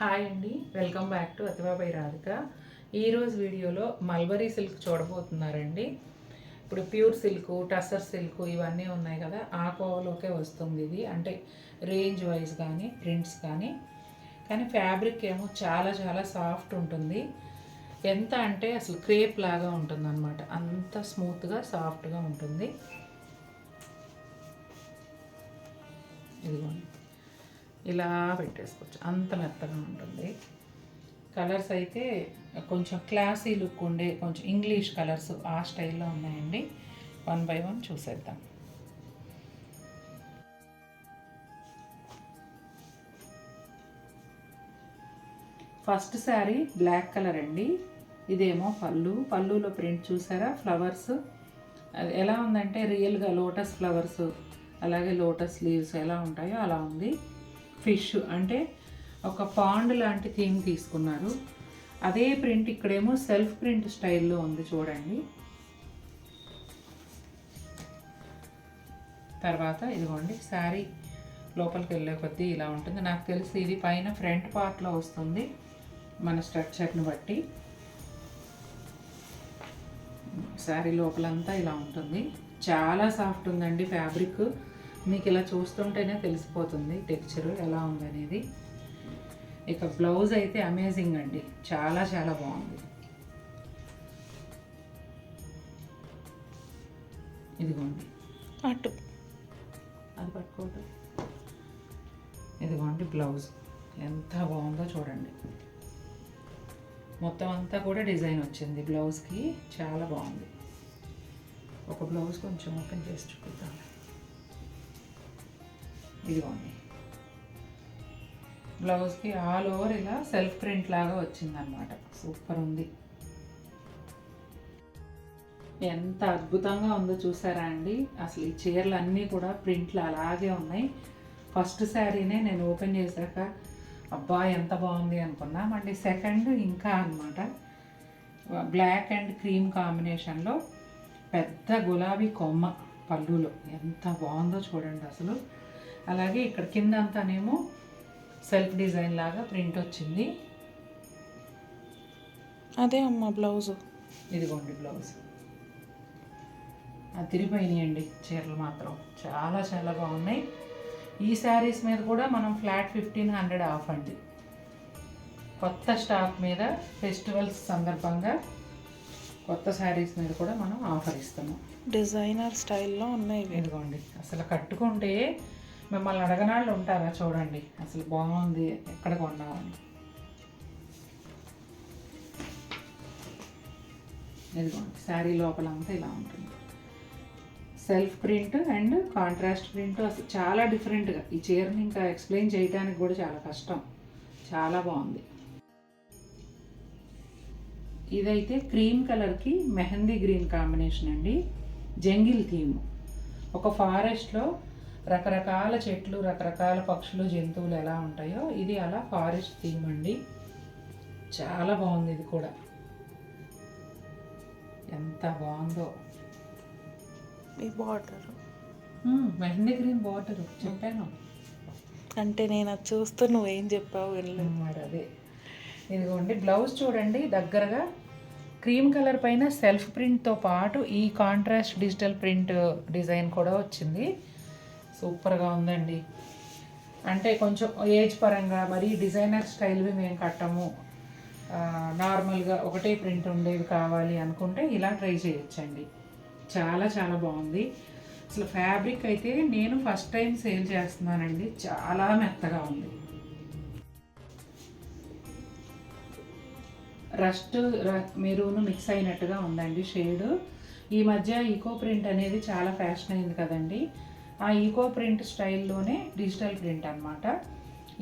Hi అండి, welcome back to అతిబాబాయి Radhika. ఈరోజు వీడియోలో మల్బరీ సిల్క్ చూడబోతున్నారండి. ఇప్పుడు ప్యూర్ సిల్క్, టసర్ సిల్క్ ఇవన్నీ ఉన్నాయి కదా, ఆ కోవలోకే వస్తుంది ఇది. అంటే రేంజ్ వైజ్ కానీ ప్రింట్స్ కానీ ఫ్యాబ్రిక్ ఏమో చాలా చాలా సాఫ్ట్ ఉంటుంది. ఎంత అంటే అసలు క్రేప్ లాగా ఉంటుంది అనమాట. అంత స్మూత్గా సాఫ్ట్గా ఉంటుంది. ఇదిగోండి, ఇలా పెట్టేసుకోవచ్చు, అంత మెత్తగా ఉంటుంది. కలర్స్ అయితే కొంచెం క్లాసీ లుక్ ఉండే కొంచెం ఇంగ్లీష్ కలర్స్ ఆ స్టైల్లో ఉన్నాయండి. 1 by 1 చూసేద్దాం. ఫస్ట్ శారీ బ్లాక్ కలర్ అండి. ఇదేమో పళ్ళులో ప్రింట్ చూసారా, ఫ్లవర్స్ అది ఎలా ఉందంటే రియల్గా లోటస్ ఫ్లవర్స్, అలాగే లోటస్ లీవ్స్ ఎలా ఉంటాయో అలా ఉంది. ఫిష్ అంటే ఒక పాండ్ లాంటి థీమ్ తీసుకున్నారు. అదే ప్రింట్ ఇక్కడేమో సెల్ఫ్ ప్రింట్ స్టైల్లో ఉంది చూడండి. తర్వాత ఇదిగోండి, శారీ లోపలికి వెళ్ళే కొద్దీ ఇలా ఉంటుంది. నాకు తెలిసి ఇది పైన ఫ్రంట్ పార్ట్లో వస్తుంది మన స్ట్రక్చర్ని బట్టి. శారీ లోపలంతా ఇలా ఉంటుంది. చాలా సాఫ్ట్ ఉందండి ఫ్యాబ్రిక్. మీకు ఇలా చూస్తుంటేనే తెలిసిపోతుంది టెక్స్చర్ ఎలా ఉందనేది. ఇక బ్లౌజ్ అయితే అమేజింగ్ అండి, చాలా చాలా బాగుంది. ఇదిగోండి, అటు అది పట్టుకోవటం. ఇదిగోండి బ్లౌజ్ ఎంత బాగుందో చూడండి. మొత్తం అంతా కూడా డిజైన్ వచ్చింది బ్లౌజ్కి, చాలా బాగుంది. ఒక బ్లౌజ్ కొంచెం ఓపెన్ చేసి చూపిద్దాం. ఇదిగోండి, బ్లౌజ్కి ఆల్ ఓవర్ ఇలా సెల్ఫ్ ప్రింట్ లాగా వచ్చిందనమాట. సూపర్ ఉంది. ఎంత అద్భుతంగా ఉందో చూసారా అండి. అసలు ఈ చీరలు అన్నీ కూడా ప్రింట్లు అలాగే ఉన్నాయి. ఫస్ట్ శారీనే నేను ఓపెన్ చేశాక అబ్బా ఎంత బాగుంది అనుకున్నా. మళ్ళీ సెకండ్ ఇంకా అనమాట, బ్లాక్ అండ్ క్రీమ్ కాంబినేషన్లో పెద్ద గులాబీ కొమ్మ పళ్ళులో ఎంత బాగుందో చూడండి అసలు. అలాగే ఇక్కడ కింద అంతానేమో సెల్ఫ్ డిజైన్ లాగా ప్రింట్ వచ్చింది. అదే అమ్మ బ్లౌజు. ఇదిగోండి బ్లౌజ్. అది తిరిగిపోయినాయండి చీరలు మాత్రం చాలా చాలా బాగున్నాయి. ఈ శారీస్ మీద కూడా మనం ఫ్లాట్ 1500 ఆఫ్ అండి. కొత్త స్టాక్ మీద ఫెస్టివల్స్ సందర్భంగా కొత్త శారీస్ మీద కూడా మనం ఆఫర్ ఇస్తున్నాం. డిజైనర్ స్టైల్లో ఉన్నాయి. ఇదిగోండి, అసలు కట్టుకుంటే మిమ్మల్ని అడగనాళ్ళు ఉంటారా చూడండి. అసలు బాగుంది, ఎక్కడ కొన్నామని. ఇదిగోండి, శారీ లోపలంతా ఇలా ఉంటుంది. Self print and contrast print అసలు చాలా డిఫరెంట్గా. ఈ చీరని ఇంకా ఎక్స్ప్లెయిన్ చేయడానికి కూడా చాలా కష్టం. చాలా బాగుంది. ఇదైతే క్రీమ్ కలర్కి మెహందీ గ్రీన్ కాంబినేషన్ అండి. Jungle theme. ఒక ఫారెస్ట్లో రకరకాల చెట్లు, రకరకాల పక్షులు, జంతువులు ఎలా ఉంటాయో ఇది అలా ఫారెస్ట్ థీమ్ అండి. చాలా బాగుంది. ఇది కూడా ఎంత బాగుందో. ఈ బార్డర్ మెహందీ గ్రీన్ బార్డర్ చెప్పాను అంటే నేను అది చూస్తూ నువ్వేం చెప్పావు వెళ్ళలేదు. మరి అదే. ఇదిగోండి బ్లౌజ్ చూడండి దగ్గరగా. క్రీమ్ కలర్ పైన సెల్ఫ్ ప్రింట్తో పాటు ఈ కాంట్రాస్ట్ డిజిటల్ ప్రింట్ డిజైన్ కూడా వచ్చింది. సూపర్గా ఉందండి. అంటే కొంచెం ఏజ్ పరంగా మరీ డిజైనర్ స్టైల్వి మేము కట్టము, నార్మల్గా ఒకటే ప్రింట్ ఉండేవి కావాలి అనుకుంటే ఇలా ట్రై చేయొచ్చండి. చాలా చాలా బాగుంది. అసలు ఫ్యాబ్రిక్ అయితే నేను ఫస్ట్ టైం సేల్ చేస్తున్నానండి. చాలా మెత్తగా ఉంది. రస్ట్ మెరూన్ మిక్స్ అయినట్టుగా ఉందండి షేడ్. ఈ మధ్య ఈకో ప్రింట్ అనేది చాలా ఫ్యాషన్ అయింది కదండి. ఆ ఈకో ప్రింట్ స్టైల్లోనే డిజిటల్ ప్రింట్ అనమాట.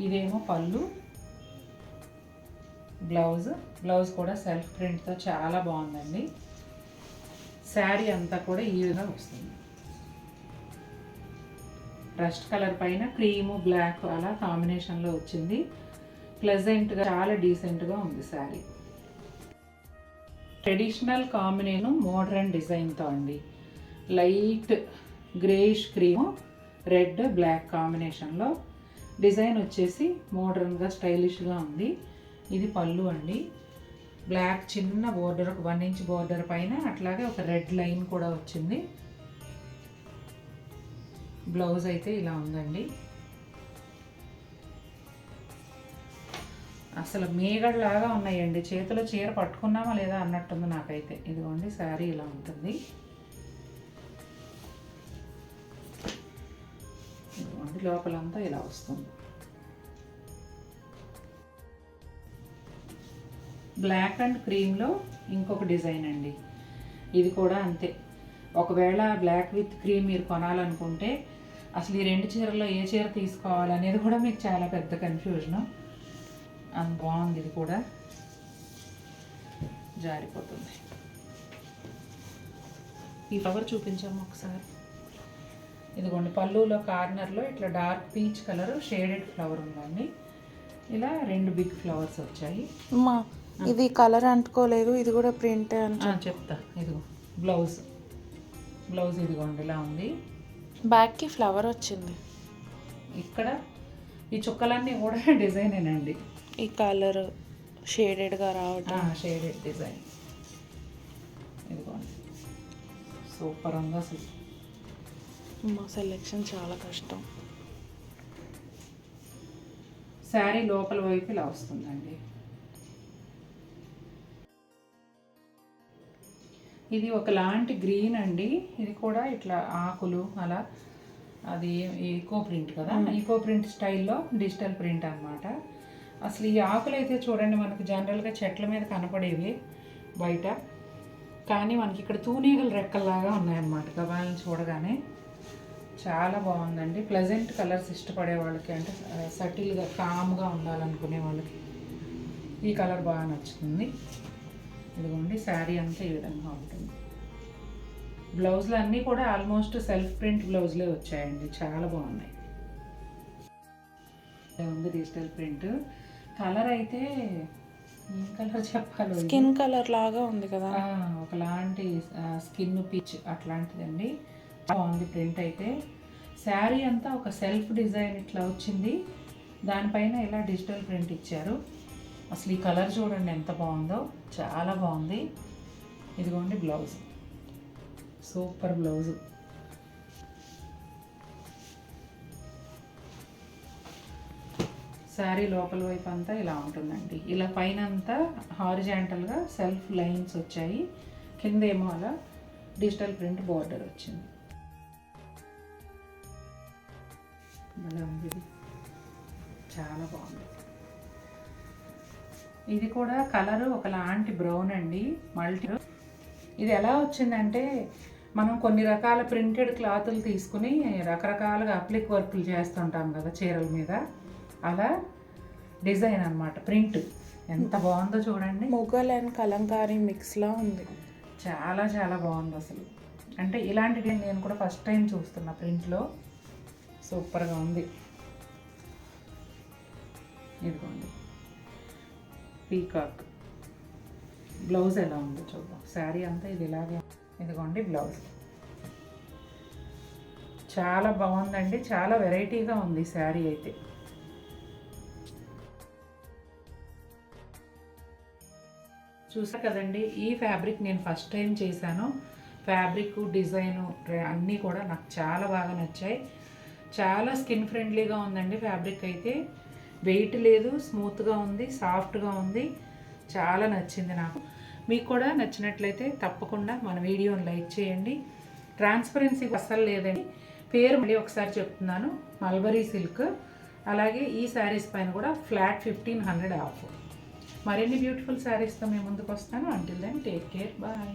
ఇదేమో పళ్ళు, బ్లౌజ్ కూడా సెల్ఫ్ ప్రింట్తో చాలా బాగుందండి. శారీ అంతా కూడా ఈ విధంగా వస్తుంది. రస్ట్ కలర్ పైన క్రీము, బ్లాక్ అలా కాంబినేషన్లో వచ్చింది. ప్లెజెంట్గా చాలా డీసెంట్గా ఉంది శారీ. ట్రెడిషనల్ కాంబినేషన్ మోడ్రన్ డిజైన్తో అండి. Light greyish cream, red, black కాంబినేషన్లో డిజైన్ వచ్చేసి మోడర్న్గా స్టైలిష్గా ఉంది. ఇది పళ్ళు అండి. బ్లాక్ చిన్న బోర్డర్, 1 ఇంచ్ బోర్డర్ పైన అట్లాగే ఒక రెడ్ లైన్ కూడా వచ్చింది. బ్లౌజ్ అయితే ఇలా ఉందండి. అసలు మేగడలాగా ఉన్నాయండి. చేతిలో చీర పట్టుకున్నామా లేదా అన్నట్టుంది నాకైతే. ఇదిగోండి శారీ ఇలా ఉంటుంది. ఇదిగోండి లోపలంతా ఇలా వస్తుంది. బ్లాక్ అండ్ క్రీమ్లో ఇంకొక డిజైన్ అండి. ఇది కూడా అంతే. ఒకవేళ బ్లాక్ విత్ క్రీమ్ మీరు కొనాలనుకుంటే అసలు ఈ 2 చీరల్లో ఏ చీర తీసుకోవాలనేది కూడా మీకు చాలా పెద్ద కన్ఫ్యూజను. అంత బాగుంది. ఇది కూడా జారిపోతుంది. ఈ ఫ్లవర్ చూపించాము ఒకసారి. ఇదిగోండి పళ్ళులో కార్నర్లో ఇట్లా dark peach colour shaded flower ఉందండి. ఇలా 2 బిగ్ ఫ్లవర్స్ వచ్చాయి. అమ్మా ఇది కలర్ అంటుకోలేదు, ఇది కూడా ప్రింట్ అని చెప్తా. ఇదిగో బ్లౌజ్ ఇదిగోండి ఇలా ఉంది. బ్యాక్కి ఫ్లవర్ వచ్చింది. ఇక్కడ ఈ చుక్కలన్నీ కూడా డిజైనేనండి. ఈ కలర్ షేడెడ్గా రావటం, షేడెడ్ డిజైన్. ఇదిగోండి సూపర్ ఉంది అసలు. మా సెలెక్షన్ చాలా కష్టం. శారీ లోపల వైపు ఇలా వస్తుందండి. ఇది ఒకలాంటి గ్రీన్ అండి. ఇది కూడా ఇట్లా ఆకులు అలా, అది ఈకో ప్రింట్ కదా, ఈకో ప్రింట్ స్టైల్లో డిజిటల్ ప్రింట్ అన్నమాట. అసలు ఈ ఆకులు అయితే చూడండి మనకు జనరల్గా చెట్ల మీద కనపడేవి బయట, కానీ మనకి ఇక్కడ తూనీగల రెక్కల్లాగా ఉన్నాయన్నమాట. గబాలను చూడగానే చాలా బాగుందండి. ప్లెజెంట్ కలర్స్ ఇష్టపడే వాళ్ళకి, అంటే సటిల్గా కామ్గా ఉండాలనుకునే వాళ్ళకి ఈ కలర్ బాగా నచ్చుతుంది. ఇదిగోండి శారీ అంతా ఈ విధంగా ఉంటుంది. బ్లౌజ్లు అన్నీ కూడా ఆల్మోస్ట్ సెల్ఫ్ ప్రింట్ బ్లౌజ్లే వచ్చాయండి. చాలా బాగున్నాయి. ఉంది డిజిటల్ ప్రింట్. కలర్ అయితే ఏం కలర్ చెప్పాలి, స్కిన్ కలర్ లాగా ఉంది కదా, ఒకలాంటి స్కిన్ పిచ్ అట్లాంటిదండి. బాగుంది ప్రింట్ అయితే. శారీ అంతా ఒక సెల్ఫ్ డిజైన్ ఇట్లా వచ్చింది, దానిపైన ఇలా డిజిటల్ ప్రింట్ ఇచ్చారు. అసలు ఈ కలర్ చూడండి ఎంత బాగుందో, చాలా బాగుంది. ఇదిగోండి బ్లౌజ్, సూపర్ బ్లౌజు. శారీ లోపల వైపు అంతా ఇలా ఉంటుందండి. ఇలా పైన అంతా హారిజాంటల్గా సెల్ఫ్ లైన్స్ వచ్చాయి, కిందేమో అలా డిజిటల్ ప్రింట్ బార్డర్ వచ్చింది. అలా ఉంది, చాలా బాగుంది. ఇది కూడా కలరు ఒకలాంటి బ్రౌన్ అండి, మల్టీ. ఇది ఎలా వచ్చిందంటే మనం కొన్ని రకాల ప్రింటెడ్ క్లాతులు తీసుకుని రకరకాలుగా అప్లిక్ వర్క్లు చేస్తుంటాం కదా చీరల మీద, అలా డిజైన్ అన్నమాట. ప్రింట్ ఎంత బాగుందో చూడండి. ముఘల్ అండ్ కలంకారీ మిక్స్లా ఉంది. చాలా చాలా బాగుంది అసలు. అంటే ఇలాంటిది నేను కూడా ఫస్ట్ టైం చూస్తున్నా ప్రింట్లో. సూపర్గా ఉంది. ఇదిగోండి పీకాక్. బ్లౌజ్ ఎలా ఉందో చూద్దాం. శారీ అంతా ఇది ఇలాగే. ఇదిగోండి బ్లౌజ్. చాలా బాగుందండి, చాలా వెరైటీగా ఉంది శారీ అయితే. చూసా కదండి, ఈ ఫ్యాబ్రిక్ నేను ఫస్ట్ టైం చేశాను. ఫ్యాబ్రిక్ డిజైను అన్నీ కూడా నాకు చాలా బాగా నచ్చాయి. చాలా స్కిన్ ఫ్రెండ్లీగా ఉందండి ఫ్యాబ్రిక్ అయితే. వెయిట్ లేదు, స్మూత్గా ఉంది, సాఫ్ట్గా ఉంది. చాలా నచ్చింది నాకు. మీకు కూడా నచ్చినట్లయితే తప్పకుండా మన వీడియోని లైక్ చేయండి. ట్రాన్స్పరెన్సీ అస్సలు లేదండి. పేరు మళ్ళీ ఒకసారి చెప్తున్నాను, మల్బరీ సిల్క్. అలాగే ఈ శారీస్ పైన కూడా ఫ్లాట్ 1500 ఆఫ్. మరిన్ని బ్యూటిఫుల్ శారీస్తో మేము ముందుకు వస్తాను. Until then take care, bye.